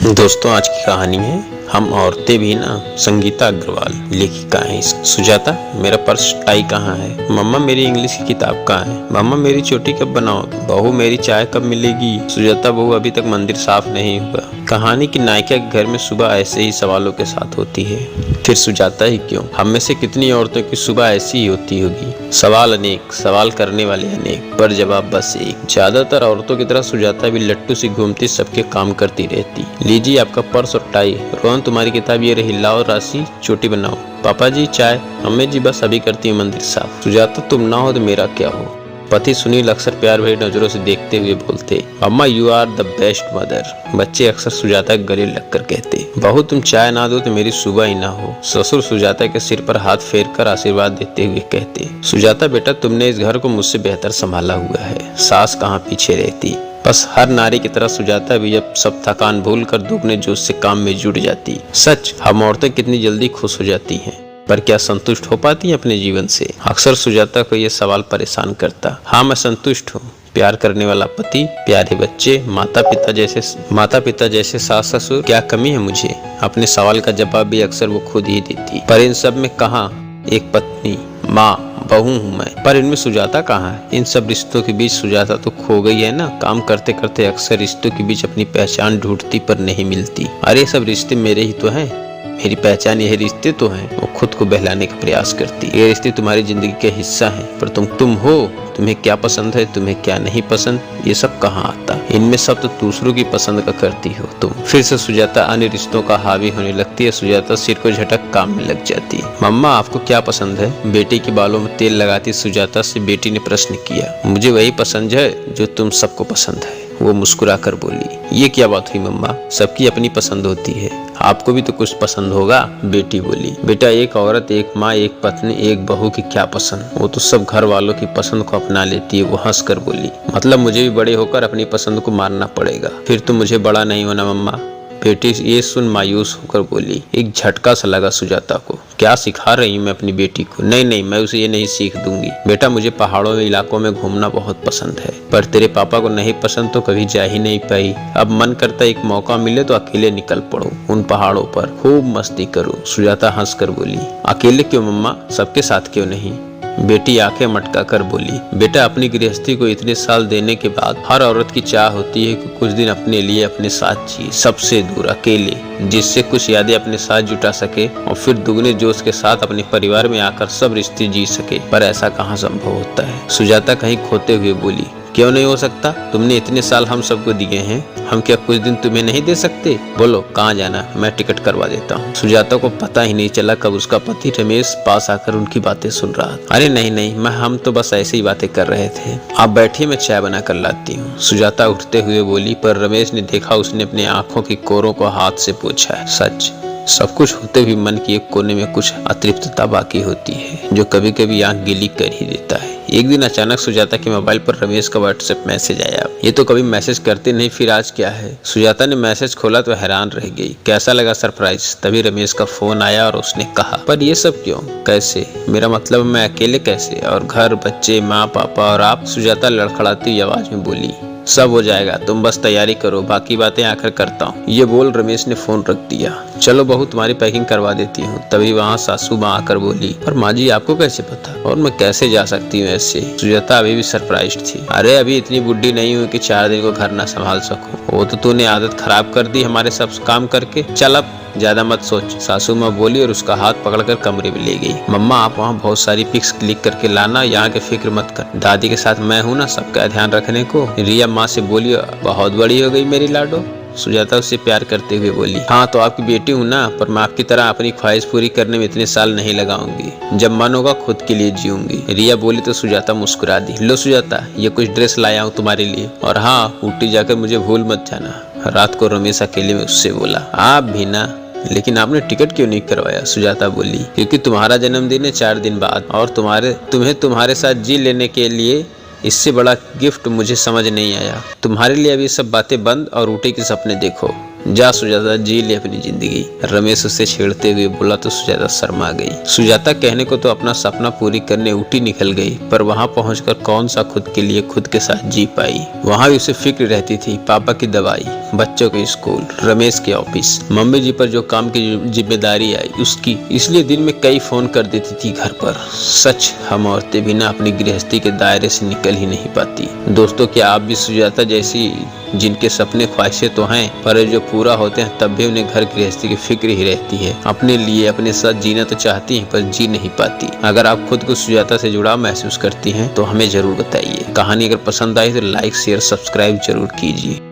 दोस्तों, आज की कहानी है हम औरतें भी ना। संगीता अग्रवाल लेखिका है। सुजाता, मेरा पर्स टाई कहाँ है? मम्मा, मेरी इंग्लिश की किताब कहाँ है? मम्मा, मेरी चोटी कब बनाओ? बहू, मेरी चाय कब मिलेगी? सुजाता, बहू, अभी तक मंदिर साफ नहीं हुआ। कहानी की नायिका के घर में सुबह ऐसे ही सवालों के साथ होती है। फिर सुजाता ही क्यों, हम में से कितनी औरतों की सुबह ऐसी ही होती होगी। सवाल अनेक, सवाल करने वाले अनेक, पर जवाब बस एक। ज्यादातर औरतों की तरह सुजाता भी लट्टू सी घूमती सबके काम करती रहती। लीजिए आपका पर्स और टाई। रोहन, तुम्हारी किताब ये रही, लाओ राशि, चोटी बनाओ। पापा जी चाय। अम्मी जी बस अभी करती हूँ मंदिर साफ। सुजाता, तुम ना हो तो मेरा क्या हो? पति सुनील अक्सर प्यार भरी नजरों से देखते हुए बोलते, amma you are the best mother. बच्चे अक्सर सुजाता के गले लगकर कहते, बहू तुम चाय ना दो तो मेरी सुबह ही ना हो। ससुर सुजाता के सिर पर हाथ फेर कर आशीर्वाद देते हुए कहते, सुजाता बेटा, तुमने इस घर को मुझसे बेहतर संभाला हुआ है। सास कहाँ पीछे रहती। बस हर नारी की तरह सुजाता भी अब सब थकान भूल कर दुगने जोश से काम में जुट जाती। सच, हम औरतें कितनी जल्दी खुश हो जाती हैं, पर क्या संतुष्ट हो पाती हैं अपने जीवन से? अक्सर सुजाता को यह सवाल परेशान करता। हाँ, मैं संतुष्ट हूँ। प्यार करने वाला पति, प्यारे बच्चे, माता पिता जैसे सास ससुर, क्या कमी है मुझे? अपने सवाल का जवाब भी अक्सर वो खुद ही देती। पर इन सब में कहाँ एक पत्नी, माँ, बहू हूँ मैं। पर इनमें सुजाता कहाँ है? इन सब रिश्तों के बीच सुजाता तो खो गई है ना। काम करते करते अक्सर रिश्तों के बीच अपनी पहचान ढूंढती पर नहीं मिलती। अरे सब रिश्ते मेरे ही तो हैं, मेरी पहचान यह रिश्ते तो हैं। वो खुद को बहलाने का प्रयास करती। ये रिश्ते तुम्हारी जिंदगी का हिस्सा हैं, पर तुम हो। तुम्हें क्या पसंद है, तुम्हें क्या नहीं पसंद, ये सब कहाँ आता? इनमें सब तो दूसरों की पसंद का करती हो तुम। फिर से सुजाता अन्य रिश्तों का हावी होने लगती है। सुजाता सिर को झटक काम में लग जाती है। मम्मा, आपको क्या पसंद है? बेटी के बालों में तेल लगाती सुजाता से बेटी ने प्रश्न किया। मुझे वही पसंद है जो तुम सबको पसंद है, वो मुस्कुराकर बोली। ये क्या बात हुई मम्मा, सबकी अपनी पसंद होती है, आपको भी तो कुछ पसंद होगा। बेटी बोली, बेटा एक औरत, एक माँ, एक पत्नी, एक बहू की क्या पसंद, वो तो सब घर वालों की पसंद को अपना लेती है। वो हंस कर बोली, मतलब मुझे भी बड़े होकर अपनी पसंद को मानना पड़ेगा। फिर तो मुझे बड़ा नहीं होना मम्मा। बेटी ये सुन मायूस होकर बोली। एक झटका सा लगा सुजाता को। क्या सिखा रही हूँ मैं अपनी बेटी को? नहीं, मैं उसे ये नहीं सीख दूंगी। बेटा मुझे पहाड़ों में इलाकों में घूमना बहुत पसंद है, पर तेरे पापा को नहीं पसंद तो कभी जा ही नहीं पाई। अब मन करता एक मौका मिले तो अकेले निकल पड़ो उन पहाड़ों पर, खूब मस्ती करो। सुजाता हंस कर बोली, अकेले क्यों मम्मा, सबके साथ क्यों नहीं? बेटी आंखें मटका कर बोली, बेटा अपनी गृहस्थी को इतने साल देने के बाद हर औरत की चाह होती है कि कुछ दिन अपने लिए अपने साथ जिए, सबसे दूर अकेले, जिससे कुछ यादें अपने साथ जुटा सके और फिर दुगने जोश के साथ अपने परिवार में आकर सब रिश्ते जी सके। पर ऐसा कहाँ संभव होता है? सुजाता कहीं खोते हुए बोली, क्यों नहीं हो सकता? तुमने इतने साल हम सबको दिए हैं, हम क्या कुछ दिन तुम्हें नहीं दे सकते? बोलो कहाँ जाना, मैं टिकट करवा देता हूँ। सुजाता को पता ही नहीं चला कब उसका पति रमेश पास आकर उनकी बातें सुन रहा था। अरे नहीं, हम तो बस ऐसे ही बातें कर रहे थे। आप बैठिए, मैं चाय बना कर लाती हूँ। सुजाता उठते हुए बोली, पर रमेश ने देखा उसने अपनी आंखों की कोरों को हाथ से पोंछा है। सच, सब कुछ होते हुए मन की एक कोने में कुछ अतृप्तता बाकी होती है, जो कभी कभी आंख गीली कर ही देता है। एक दिन अचानक सुजाता के मोबाइल पर रमेश का व्हाट्सएप मैसेज आया। ये तो कभी मैसेज करते नहीं, फिर आज क्या है? सुजाता ने मैसेज खोला तो हैरान रह गई। कैसा लगा सरप्राइज? तभी रमेश का फोन आया और उसने कहा, पर ये सब क्यों, कैसे? मेरा मतलब मैं अकेले कैसे? और घर, बच्चे, माँ, पापा और आप? सुजाता लड़खड़ाती आवाज में बोली, सब हो जाएगा, तुम बस तैयारी करो, बाकी बातें आकर करता हूँ। ये बोल रमेश ने फोन रख दिया। चलो बहू, तुम्हारी पैकिंग करवा देती हूँ। तभी वहाँ सासू माँ आकर बोली, पर माँ जी आपको कैसे पता? और मैं कैसे जा सकती हूँ ऐसे? सुजाता अभी भी सरप्राइज थी। अरे अभी इतनी बुढ़ी नहीं हूँ कि 4 दिन को घर न संभाल सकूं। वो तो तूने आदत खराब कर दी हमारे सब काम करके। चल अब ज्यादा मत सोच, सासू माँ बोली और उसका हाथ पकड़कर कमरे में ले गई। मम्मा आप वहाँ बहुत सारी पिक्स क्लिक करके लाना, यहाँ की फिक्र मत कर, दादी के साथ मैं हूँ ना सबका ध्यान रखने को। रिया माँ से बोली, बहुत बड़ी हो गई मेरी लाडो। सुजाता उससे प्यार करते हुए बोली, हाँ तो आपकी बेटी हूँ ना, पर मैं आपकी तरह अपनी ख्वाहिश पूरी करने में इतने साल नहीं लगाऊंगी। जब मन होगा खुद के लिए जीऊंगी। रिया बोली तो सुजाता मुस्कुरा दी। लो सुजाता, ये कुछ ड्रेस लाया हूँ तुम्हारे लिए, और हाँ ऊटी जाकर मुझे भूल मत जाना। रात को रमेश अकेले में उससे बोला, आप भी ना, लेकिन आपने टिकट क्यों नहीं करवाया? सुजाता बोली, क्योंकि तुम्हारा जन्मदिन है 4 दिन बाद, और तुम्हें तुम्हारे साथ जी लेने के लिए इससे बड़ा गिफ्ट मुझे समझ नहीं आया। तुम्हारे लिए अभी सब बातें बंद और ऊटी के सपने देखो। जा सुजाता, जी ले अपनी जिंदगी। रमेश उसे छेड़ते हुए बोला तो सुजाता शर्मा गई। सुजाता कहने को तो अपना सपना पूरी करने उठी निकल गई, पर वहां पहुंचकर कौन सा खुद के लिए खुद के साथ जी पाई। वहां भी उसे फिक्र रहती थी, पापा की दवाई, बच्चों के स्कूल, रमेश के ऑफिस, मम्मी जी पर जो काम की जिम्मेदारी आई उसकी, इसलिए दिन में कई फोन कर देती थी घर पर। सच, हम औरतें भी ना अपनी गृहस्थी के दायरे से निकल ही नहीं पाती। दोस्तों, क्या आप भी सुजाता जैसी, जिनके सपने ख्वाहिशें तो हैं पर जो पूरा होते हैं तब भी उन्हें घर गृहस्थी की फिक्र ही रहती है, अपने लिए अपने साथ जीना तो चाहती हैं पर जी नहीं पाती। अगर आप खुद को सुजाता से जुड़ाव महसूस करती हैं तो हमें जरूर बताइए। कहानी अगर पसंद आई तो लाइक शेयर सब्सक्राइब जरूर कीजिए।